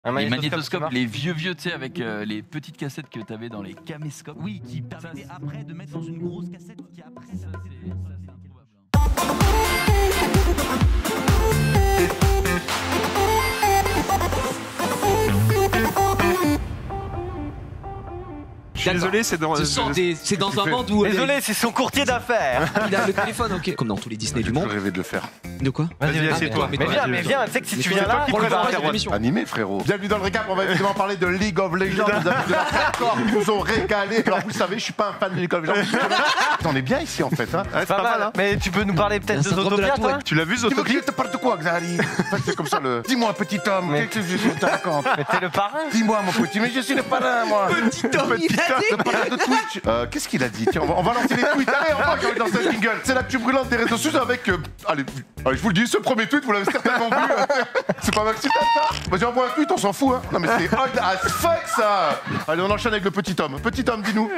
Les magnétoscopes, les vieux, tu sais, avec les petites cassettes que t'avais dans les caméscopes. Oui, qui permettait après de mettre dans une grosse cassette qui après ça c'est Je suis désolé, c'est dans un monde où... Désolé, c'est son courtier d'affaires. Il a le téléphone, ok. Comme dans tous les Disney du monde. Je rêvais de le faire. De quoi? Vas-y, assieds-toi. Mais viens, tu sais que si tu viens là, tu préfères faire animé, frérot. Bienvenue dans le récap, on va évidemment parler de League of Legends. Les amis de la Hardcore qui nous ont régalé. Alors vous savez, je suis pas un fan de League of Legends. On est bien ici en fait. Hein. C'est pas mal, hein. Mais tu peux nous parler peut-être de Zootopia, toi? Tu l'as vu, Zootopia? Tu veux que je te parle de quoi, Xari? C'est comme ça le... Dis-moi, petit homme, qu'est-ce que je suis te raconte? Mais t'es le parrain? Dis-moi, mon petit, mais je suis le parrain, moi. Petit homme, il a dit. Le parrain de Twitch. Qu'est-ce qu'il a dit? Tiens, on va lancer les tweets. Allez, on va dans cette jingle. C'est l'actu brûlante des réseaux sociaux avec... Allez, je vous le dis, ce premier tweet, vous l'avez certainement vu. C'est pas Maxime, ça? Vas-y, envoie un tweet, on s'en fout. Hein. Non, mais c'est old as fuck, ça. Allez, on enchaîne avec le petit homme. Petit homme, dis-nous.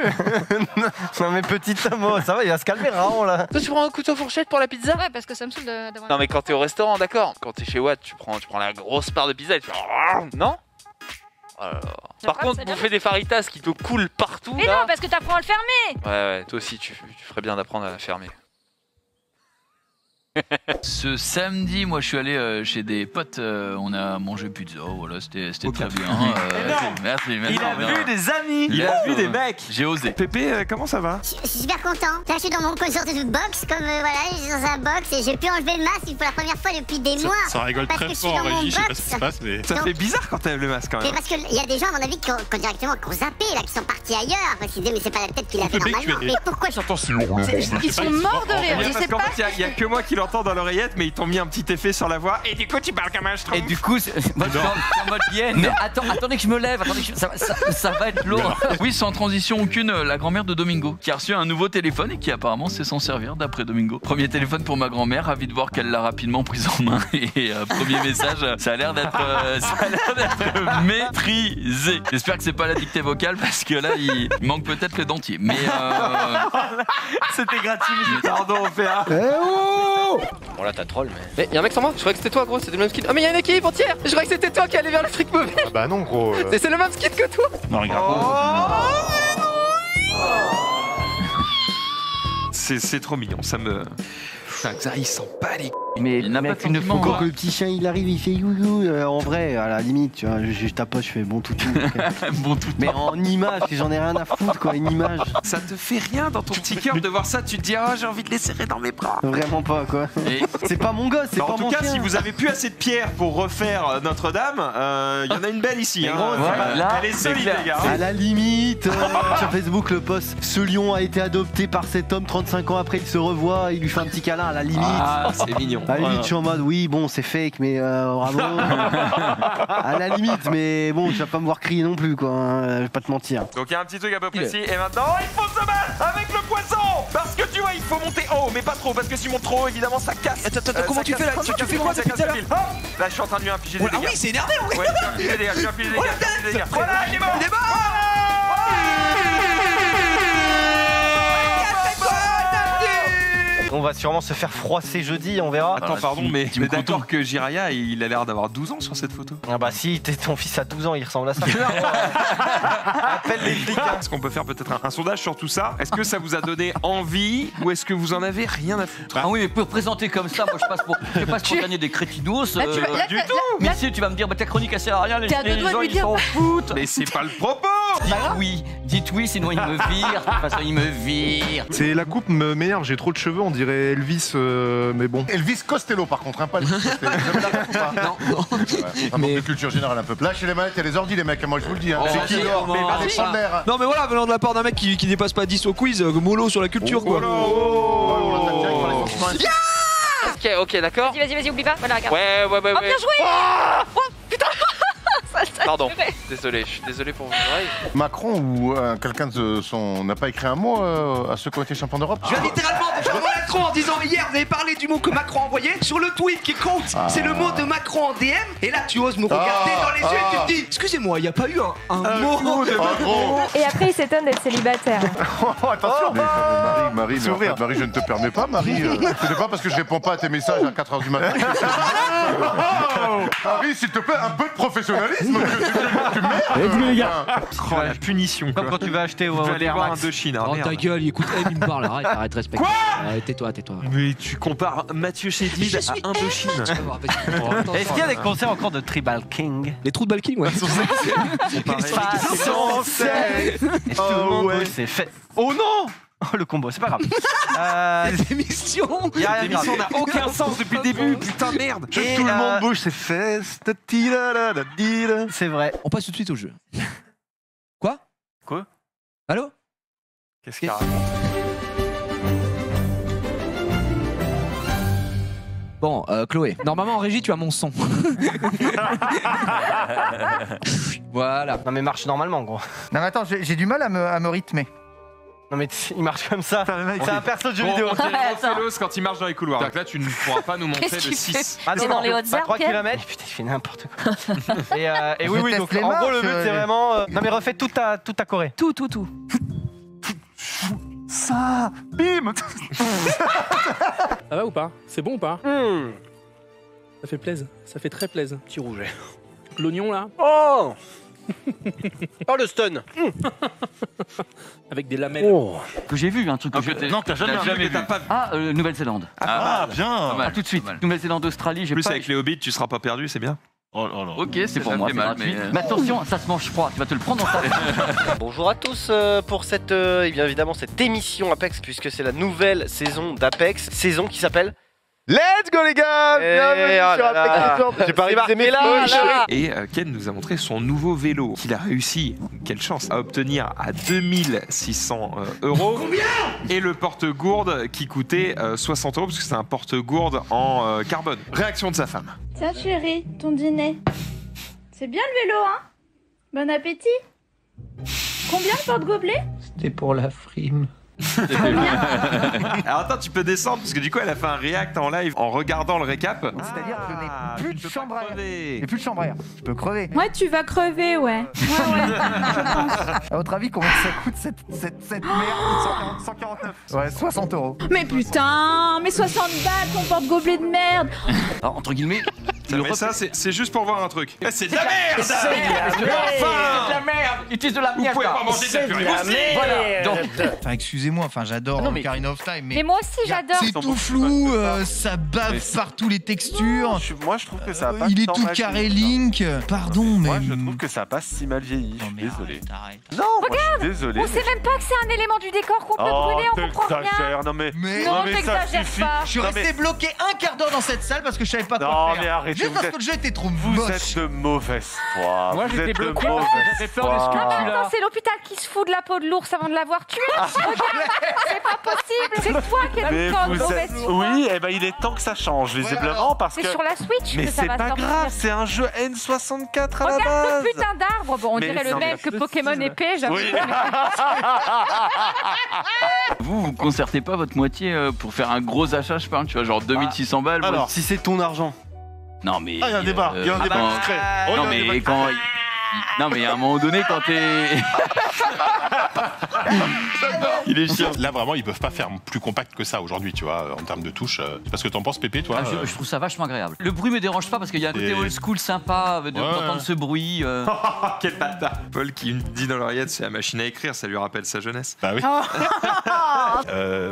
Non, mais petit homme, ça va, il va se calmer, Raon, là. Toi, tu prends un couteau fourchette pour la pizza? Ouais, parce que ça me saoule d'avoir... Non, mais quand t'es au restaurant, d'accord. Quand t'es chez Watt, tu prends la grosse part de pizza et tu fais... Non? Par contre, bouffer des faritas qui te coulent partout. Mais là... non, parce que t'apprends à le fermer. Ouais, toi aussi, tu ferais bien d'apprendre à la fermer. Ce samedi, moi je suis allé chez des potes, on a mangé pizza, voilà, c'était très bien. Merci. Il a vu des amis, il a vu des mecs. J'ai osé. Pépé, comment ça va? Je suis super content. Là, je suis dans mon coseur de box, comme voilà, je suis dans un box et j'ai pu enlever le masque pour la première fois depuis des mois. Ça rigole très fort en régie, je sais pas ce qui se passe, mais. Ça fait bizarre quand t'enlèves le masque quand même. Mais parce qu'il y a des gens, à mon avis, qui ont directement zappé, là, qui sont partis ailleurs, parce qu'ils disaient, mais c'est pas la tête qu'il avait normalement. Mais pourquoi Ils sont morts de rire, je sais pas. Parce qu'en fait, il y a que moi qui l'entends dans l'oreillette, mais ils t'ont mis un petit effet sur la voix, et du coup, tu parles comme un schtroumpf. Et du coup, moi, je suis en mode hyène. Mais attendez que je me lève, ça va être lourd. Oui, sans transition aucune, la grand-mère de Domingo, qui a reçu un nouveau téléphone et qui apparemment sait s'en servir d'après Domingo. Premier téléphone pour ma grand-mère, ravi de voir qu'elle l'a rapidement prise en main. Et premier message, ça a l'air d'être maîtrisé. J'espère que c'est pas la dictée vocale parce que là, il manque peut-être le dentier. Mais c'était gratuit, pardon, on fait un. Bon là t'as troll mais y'a un mec sur moi? Je croyais que c'était toi gros, c'était le même skin. Oh mais y'a une équipe entière! Je croyais que c'était toi qui allait vers le fric mauvais! Ah bah non gros. C'est le même skin que toi! Non regarde. C'est trop mignon, ça me... Ça il sent pas les... Mais il n'a pas une fois quand que le petit chien il arrive, il fait you en vrai, à la limite, tu vois, je tapote, je fais bon toutou. Bon toutou. Mais en image, j'en ai rien à foutre quoi, une image. Ça te fait rien dans ton petit cœur de voir ça, tu te dis oh j'ai envie de les serrer dans mes bras. Vraiment pas quoi. C'est pas mon gosse, c'est pas mon chien. En tout cas, si vous avez plus assez de pierres pour refaire Notre-Dame, il y en a une belle ici. Hein. Elle est solide les gars. À la limite, sur Facebook le post, ce lion a été adopté par cet homme 35 ans après, il se revoit, il lui fait un petit câlin à la limite. Ah, c'est mignon. À la limite, je suis en mode oui, bon, c'est fake, mais bravo. À la limite, mais bon, tu vas pas me voir crier non plus, quoi. Hein, je vais pas te mentir. Donc il y a un petit truc un peu précis, et maintenant, il faut se battre avec le poisson. Parce que tu vois, il faut monter haut, mais pas trop, parce que si tu montes trop haut, évidemment, ça casse. Attends, comment tu fais là? Tu fais quoi depuis tout à l'heure? Là, je suis en train de lui infliger des dégâts. Ah oui, c'est énervé, ouais. Ouais, je lui inflige des dégâts, Voilà, il est mort. Il est mort. On va sûrement se faire froisser jeudi, on verra. Attends, pardon, mais d'accord que Jiraya, il a l'air d'avoir 12 ans sur cette photo. Ah bah si, ton fils a 12 ans, il ressemble à ça. Appelle les flics. Est-ce qu'on peut faire peut-être un sondage sur tout ça? Est-ce que ça vous a donné envie ou est-ce que vous en avez rien à foutre? Ah oui, mais pour présenter comme ça, moi je passe pour gagner des crétinos. Du tout. Mais si tu vas me dire, ta chronique elle sert à rien, les gens ils s'en foutent. Mais c'est pas le propos. Dites oui, sinon il me vire. De toute façon, il me vire. C'est la coupe m'énerve, j'ai trop de cheveux, on dirait Elvis, mais bon. Elvis Costello par contre, hein, pas Elvis Costello. Vous avez la coupe, hein? Non. Un manque de culture générale un peu. Lâchez les manettes, il y a les ordi les mecs, moi je vous le dis. Hein. C'est qui dehors? Mais allez prendre l'air. Non mais voilà, venant de la part d'un mec qui dépasse pas 10 au quiz, mollo sur la culture quoi. Ok, d'accord. Vas-y, oublie pas. Voilà, regarde. Ouais. Oh, bien joué. Oh, putain. Pardon, désolé, je suis désolé pour vos oreilles. Macron ou quelqu'un de son n'a pas écrit un mot à ceux qui ont été champions d'Europe? Je viens littéralement de faire Macron en disant hier vous avez parlé du mot que Macron a envoyé sur le tweet qui compte. C'est le mot de Macron en DM et là tu oses me regarder dans les yeux et tu te dis excusez-moi, il n'y a pas eu un mot de Macron. Et après il s'étonne d'être célibataire. Attention. Mais Marie, je ne te permets pas, Marie. Ce n'est pas parce que je réponds pas à tes messages à 4h du matin. Marie, s'il te plaît, un peu de professionnalisme. les gars. Oh, la punition. Comme quand tu vas acheter au Tu vas aller voir un Max. Indochine. Oh ta gueule, écoute, il me parle, arrête, respecte. Quoi Tais-toi. Mais tu compares Mathieu Chédid à Indochine. Est-ce qu'il y a des concerts encore de Tribal King? Les trous de Balking, ouais. Et tout le monde c'est fait. Oh non! Oh, le combo, c'est pas grave. Les émissions. L'émission n'a aucun sens depuis le début, putain merde! Tout le monde bouge, c'est fait. C'est vrai. On passe tout de suite au jeu. Quoi? Allô? Qu'est-ce qu'il raconte? Bon, Chloé, normalement en régie, tu as mon son. Voilà. Non mais marche normalement, gros. Non mais attends, j'ai du mal à me rythmer. Non mais il marche comme ça. C'est un perso de jeu vidéo. On dirait Rofelos quand il marche dans les couloirs. Donc là, tu ne pourras pas nous montrer le 6. Ah, C'est dans les Hautes-Alpes, 3 Pierre. km. Putain, il fait n'importe quoi. Et oui, teste donc les en gros, le marches, but, c'est vraiment. Non mais refais toute ta Corée. Tout. Ça, bim. Ça va ou pas? C'est bon ou pas? Ça fait plaisir. Ça fait très plaisir. Petit rouget. L'oignon là? Oh. Oh le stun. Avec des lamelles. Oh. Que j'ai vu, un truc que j'ai... Non, t'as jamais vu. Ah, Nouvelle-Zélande. Ah, bien. À tout de suite. Nouvelle-Zélande, Australie, j'ai Plus pas... avec les hobbits, tu seras pas perdu, c'est bien. Ok, c'est pour Ça moi, fait c'est mal, gratuit. mais- Mais attention, ça se mange froid, tu vas te le prendre dans ta... Bonjour à tous pour cette, bien évidemment, cette émission Apex, puisque c'est la nouvelle saison d'Apex, saison qui s'appelle... Let's go les gars! Bienvenue sur Apex Legends. J'ai pas révisé mes fiches. Et Ken nous a montré son nouveau vélo qu'il a réussi, quelle chance, à obtenir à 2600 €. Combien? Et le porte-gourde qui coûtait 60 € parce que c'est un porte-gourde en carbone. Réaction de sa femme. Tiens chérie, ton dîner. C'est bien le vélo, hein? Bon appétit. Combien le porte-gobelet? C'était pour la frime. Alors attends, tu peux descendre parce que du coup elle a fait un react en live en regardant le récap. C'est-à-dire que je n'ai plus de chambre à air. J'ai plus de chambre à air. Je peux crever. Ouais, tu vas crever, ouais. À votre avis, combien ça coûte cette merde? 149. Ouais, 60 €. Mais putain, mais 60 balles ton porte-gobelet de merde. Alors, entre guillemets... Mais ça, c'est juste pour voir un truc. C'est de la merde! C'est de la merde! Utilise de la merde! Vous pouvez pas manger de la purée aussi! Voilà. Donc, Enfin, excusez-moi, enfin, j'adore non, mais- Ocarina of Time, Mais moi aussi, j'adore. c'est tout flou, ça bave partout les textures. Moi je trouve que ça a pas Il est tant tout mal carré vieilli. Link. Pardon, mais. Moi je trouve que ça a pas si mal vieilli. Je suis désolé. Arrête. Non, moi je suis désolé. On sait même pas que c'est un élément du décor qu'on peut brûler, on comprend rien. t'exagères, non mais. Non, mais ça t'exagères suffit. pas. Je suis Non, resté mais- bloqué un quart d'heure dans cette salle parce que je savais pas quoi Non faire. mais arrêtez, Juste vous parce êtes- que le jeu était trop Vous moche. êtes de mauvaise foi. Moi, Vous j'étais êtes de bloqué parce que mauvaise j'avais peur de ce foi. que tu Attends, l'as. c'est l'hôpital qui se fout de la peau de l'ours avant de l'avoir tué. Regarde, c'est pas possible. C'est toi qui as Mais le corps de vous mauvaise êtes... foi. Oui, et ben il est temps que ça change visiblement parce C'est que. sur la Switch Mais que ça c'est va pas sortir. grave, c'est un jeu N64 à la Regarde base. ce putain d'arbre. Bon, on Mais dirait le non, même mais- que Pokémon épée, j'avoue. Oui. vous concertez pas votre moitié pour faire un gros achat, je parle, tu vois, genre 2600 balles. moi, Alors, si c'est ton argent. Non, mais... Ah, il y a un débat, il y a un débat quand- discret. Non, mais quand... Non, mais à un moment donné, quand t'es... Il est chiant. Là, vraiment, ils peuvent pas faire plus compact que ça aujourd'hui, tu vois, en termes de touches. C'est parce que t'en penses, Pépé, toi Ah, je trouve ça vachement agréable. Le bruit me dérange pas parce qu'il y a un côté Et- old school sympa d'entendre ce bruit. Quel bâtard! Paul qui me dit dans l'oreillette, c'est la machine à écrire, ça lui rappelle sa jeunesse. Bah oui.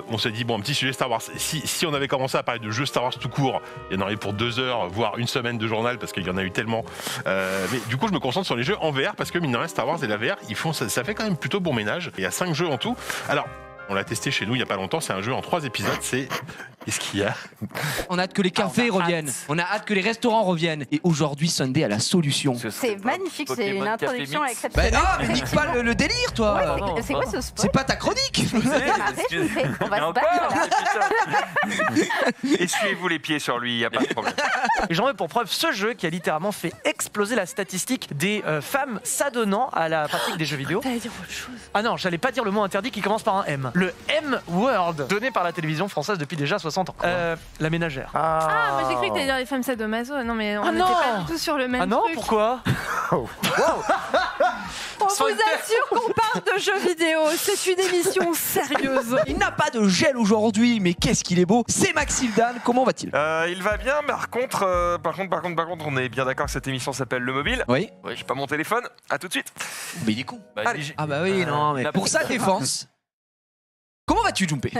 On s'est dit, bon, un petit sujet Star Wars. Si on avait commencé à parler de jeux Star Wars tout court, il y en aurait pour 2 heures, voire une semaine de journal, parce qu'il y en a eu tellement. Mais du coup, je me concentre sur les jeux en VR, parce que mine de rien, Star Wars et la VR, ça fait quand même plutôt bon ménage. Il y a 5 jeux en tout. Alors, on l'a testé chez nous il y a pas longtemps, c'est un jeu en 3 épisodes, c'est... Qu'est-ce qu'il y a? On a hâte que les cafés reviennent. On a hâte que les restaurants reviennent. Et aujourd'hui, Sunday a la solution. C'est magnifique, c'est une introduction Bah, exceptionnelle. ah, mais nique pas le délire, toi. Ouais, c'est quoi ce spot? C'est pas ta chronique. Arrête, je vous fais. On va se battre là. Essuyez-vous les pieds sur lui, y a pas de problème. Et j'en veux pour preuve ce jeu qui a littéralement fait exploser la statistique des femmes s'adonnant à la pratique des jeux vidéo. T'allais dire autre chose. Ah non, j'allais pas dire le mot interdit qui commence par un M. Le M-word, donné par la télévision française depuis déjà 60 ans. La ménagère. Ah, moi j'ai cru que t'allais dire les femmes sadomaso. Non, mais on Ah n'était non. pas du tout sur le même Ah non, truc. pourquoi? On vous assure qu'on parle de jeux vidéo, c'est une émission sérieuse. Il n'a pas de gel aujourd'hui, mais qu'est-ce qu'il est beau. C'est Maxime Dan, comment va-t-il? Il va bien, mais par contre, on est bien d'accord que cette émission s'appelle Le Mobile. Oui. Ouais, j'ai pas mon téléphone. À tout de suite. Mais il est con. Allez. Ah bah oui, non, mais pour sa défense. Comment vas-tu, Jumpé?